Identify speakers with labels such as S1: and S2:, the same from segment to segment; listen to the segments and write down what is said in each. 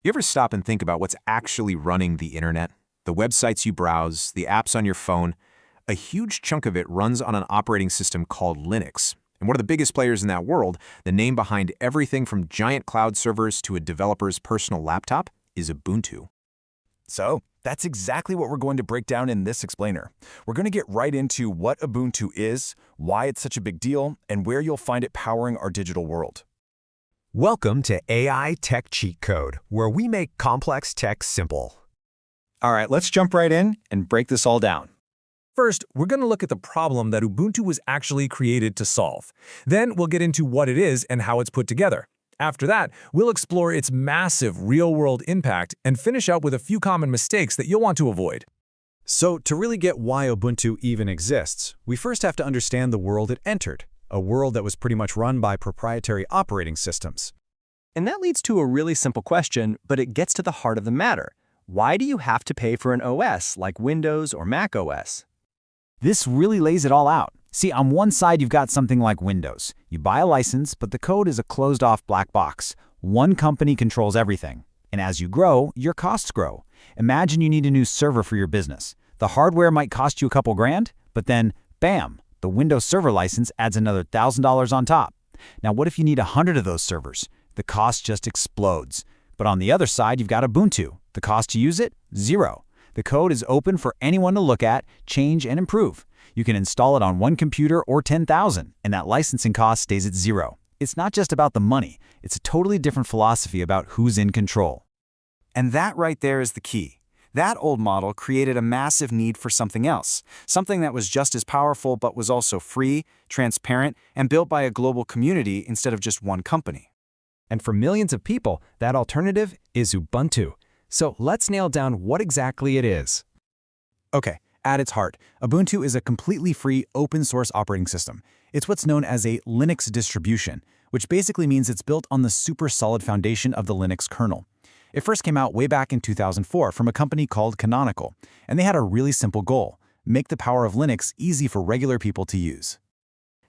S1: You ever stop and think about what's actually running the internet? The websites you browse, the apps on your phone, a huge chunk of it runs on an operating system called Linux. And one of the biggest players in that world, the name behind everything from giant cloud servers to a developer's personal laptop, is Ubuntu.
S2: So, that's exactly what we're going to break down in this explainer. We're going to get right into what Ubuntu is, why it's such a big deal, and where you'll find it powering our digital world.
S3: Welcome to AI Tech Cheat Code, where we make complex tech simple.
S4: All right, let's jump right in and break this all down.
S5: First, we're going to look at the problem that Ubuntu was actually created to solve. Then we'll get into what it is and how it's put together. After that, we'll explore its massive real-world impact and finish out with a few common mistakes that you'll want to avoid.
S3: So, to really get why Ubuntu even exists, we first have to understand the world it entered, a world that was pretty much run by proprietary operating systems.
S4: And that leads to a really simple question, but it gets to the heart of the matter. Why do you have to pay for an OS like Windows or Mac OS?
S6: This really lays it all out. See, on one side you've got something like Windows. You buy a license, but the code is a closed-off black box. One company controls everything. And as you grow, your costs grow. Imagine you need a new server for your business. The hardware might cost you a couple grand, but then, bam, the Windows Server license adds another $1,000 on top. Now what if you need 100 of those servers? The cost just explodes. But on the other side, you've got Ubuntu. The cost to use it? Zero. The code is open for anyone to look at, change, and improve. You can install it on one computer or 10,000, and that licensing cost stays at zero. It's not just about the money. It's a totally different philosophy about who's in control.
S7: And that right there is the key. That old model created a massive need for something else, something that was just as powerful but was also free, transparent, and built by a global community instead of just one company.
S3: And for millions of people, that alternative is Ubuntu. So let's nail down what exactly it is.
S8: Okay, at its heart, Ubuntu is a completely free open-source operating system. It's what's known as a Linux distribution, which basically means it's built on the super solid foundation of the Linux kernel. It first came out way back in 2004 from a company called Canonical, and they had a really simple goal: make the power of Linux easy for regular people to use.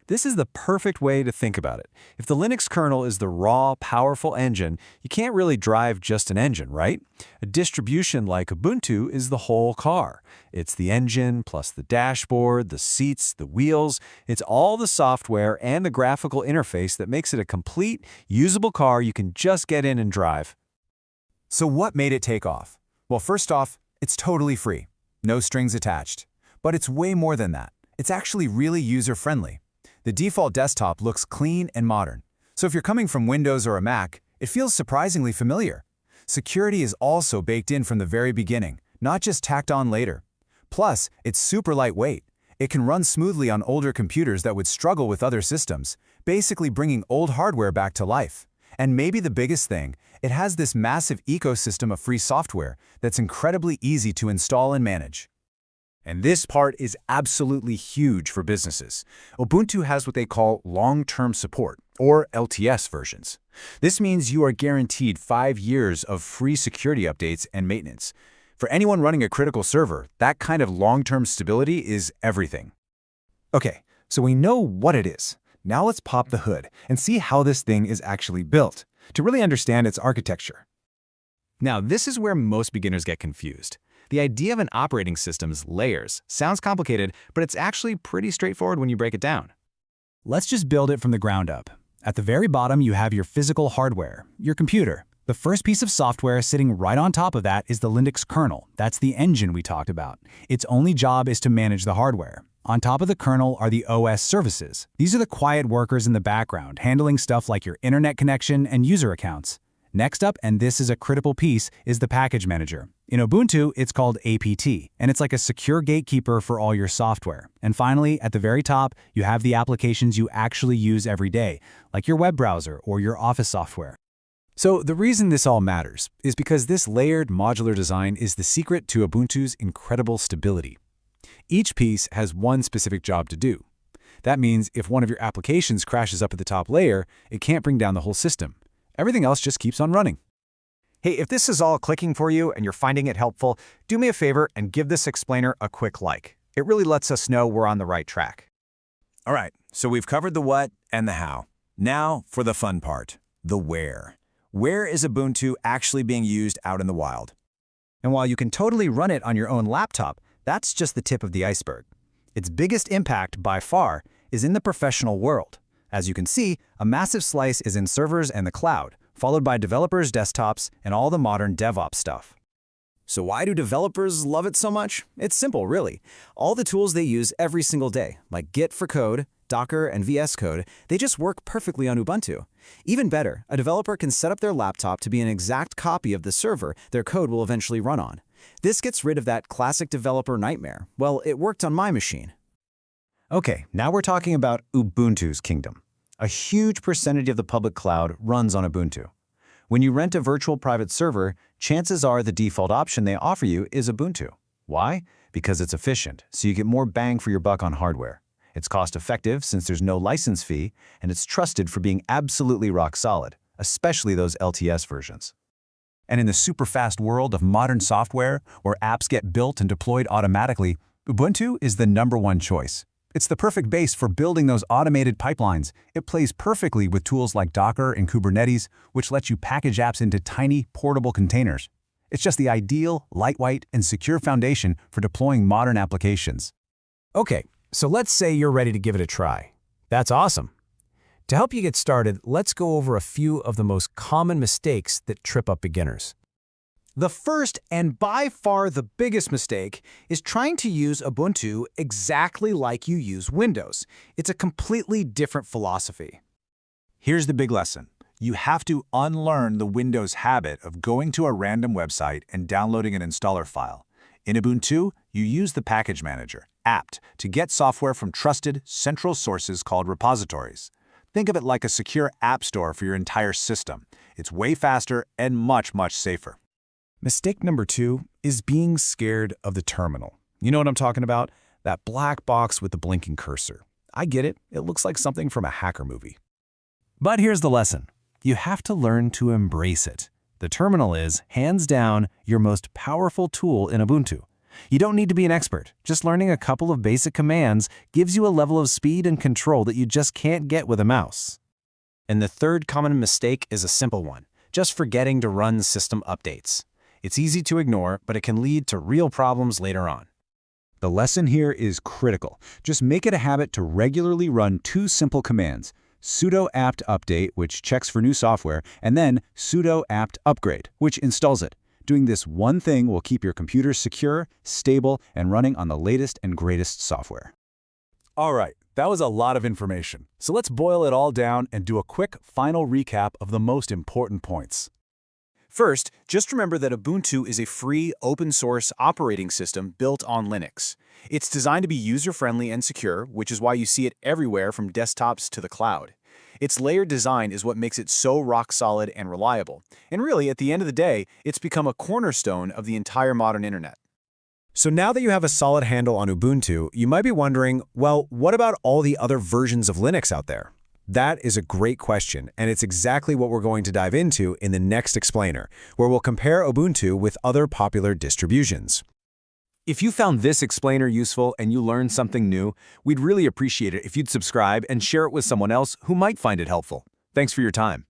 S9: This is the perfect way to think about it. If the Linux kernel is the raw, powerful engine, you can't really drive just an engine, right? A distribution like Ubuntu is the whole car. It's the engine, plus the dashboard, the seats, the wheels. It's all the software and the graphical interface that makes it a complete, usable car you can just get in and drive.
S8: So what made it take off? Well, first off, it's totally free. No strings attached. But it's way more than that. It's actually really user-friendly. The default desktop looks clean and modern. So if you're coming from Windows or a Mac, it feels surprisingly familiar. Security is also baked in from the very beginning, not just tacked on later. Plus, it's super lightweight. It can run smoothly on older computers that would struggle with other systems, basically bringing old hardware back to life. And maybe the biggest thing, it has this massive ecosystem of free software that's incredibly easy to install and manage.
S1: And this part is absolutely huge for businesses. Ubuntu has what they call long-term support, or LTS versions. This means you are guaranteed 5 years of free security updates and maintenance. For anyone running a critical server, that kind of long-term stability is everything.
S8: Okay, so we know what it is. Now let's pop the hood and see how this thing is actually built, to really understand its architecture.
S3: Now, this is where most beginners get confused. The idea of an operating system's layers sounds complicated, but it's actually pretty straightforward when you break it down.
S8: Let's just build it from the ground up. At the very bottom, you have your physical hardware, your computer. The first piece of software sitting right on top of that is the Linux kernel. That's the engine we talked about. Its only job is to manage the hardware. On top of the kernel are the OS services. These are the quiet workers in the background, handling stuff like your internet connection and user accounts. Next up, and this is a critical piece, is the package manager. In Ubuntu, it's called APT, and it's like a secure gatekeeper for all your software. And finally, at the very top, you have the applications you actually use every day, like your web browser or your Office software.
S9: So the reason this all matters is because this layered modular design is the secret to Ubuntu's incredible stability. Each piece has one specific job to do. That means if one of your applications crashes up at the top layer, it can't bring down the whole system. Everything else just keeps on running.
S7: Hey, if this is all clicking for you and you're finding it helpful, do me a favor and give this explainer a quick like. It really lets us know we're on the right track.
S2: All right, so we've covered the what and the how. Now for the fun part, the where. Where is Ubuntu actually being used out in the wild?
S4: And while you can totally run it on your own laptop, that's just the tip of the iceberg. Its biggest impact, by far, is in the professional world. As you can see, a massive slice is in servers and the cloud, followed by developers' desktops and all the modern DevOps stuff.
S7: So why do developers love it so much? It's simple, really. All the tools they use every single day, like Git for code, Docker, and VS Code, they just work perfectly on Ubuntu. Even better, a developer can set up their laptop to be an exact copy of the server their code will eventually run on. This gets rid of that classic developer nightmare. Well, it worked on my machine.
S4: Okay, now we're talking about Ubuntu's kingdom. A huge percentage of the public cloud runs on Ubuntu. When you rent a virtual private server, chances are the default option they offer you is Ubuntu. Why? Because it's efficient, so you get more bang for your buck on hardware. It's cost-effective since there's no license fee, and it's trusted for being absolutely rock solid, especially those LTS versions.
S8: And in the super fast world of modern software, where apps get built and deployed automatically, Ubuntu is the #1 choice. It's the perfect base for building those automated pipelines. It plays perfectly with tools like Docker and Kubernetes, which lets you package apps into tiny, portable containers. It's just the ideal, lightweight, and secure foundation for deploying modern applications.
S5: Okay, so let's say you're ready to give it a try. That's awesome. To help you get started, let's go over a few of the most common mistakes that trip up beginners.
S6: The first and by far the biggest mistake is trying to use Ubuntu exactly like you use Windows. It's a completely different philosophy.
S8: Here's the big lesson. You have to unlearn the Windows habit of going to a random website and downloading an installer file. In Ubuntu, you use the package manager, apt, to get software from trusted, central sources called repositories. Think of it like a secure app store for your entire system. It's way faster and much, much safer.
S2: Mistake number 2 is being scared of the terminal. You know what I'm talking about? That black box with the blinking cursor. I get it. It looks like something from a hacker movie. But here's the lesson. You have to learn to embrace it. The terminal is, hands down, your most powerful tool in Ubuntu. You don't need to be an expert. Just learning a couple of basic commands gives you a level of speed and control that you just can't get with a mouse.
S4: And the third common mistake is a simple one, just forgetting to run system updates. It's easy to ignore, but it can lead to real problems later on.
S8: The lesson here is critical. Just make it a habit to regularly run 2 simple commands: sudo apt update, which checks for new software, and then sudo apt upgrade, which installs it. Doing this one thing will keep your computer secure, stable, and running on the latest and greatest software.
S2: All right, that was a lot of information. So let's boil it all down and do a quick final recap of the most important points.
S7: First, just remember that Ubuntu is a free, open-source operating system built on Linux. It's designed to be user-friendly and secure, which is why you see it everywhere from desktops to the cloud. Its layered design is what makes it so rock-solid and reliable. And really, at the end of the day, it's become a cornerstone of the entire modern internet.
S5: So now that you have a solid handle on Ubuntu, you might be wondering, well, what about all the other versions of Linux out there? That is a great question, and it's exactly what we're going to dive into in the next explainer, where we'll compare Ubuntu with other popular distributions.
S3: If you found this explainer useful and you learned something new, we'd really appreciate it if you'd subscribe and share it with someone else who might find it helpful. Thanks for your time.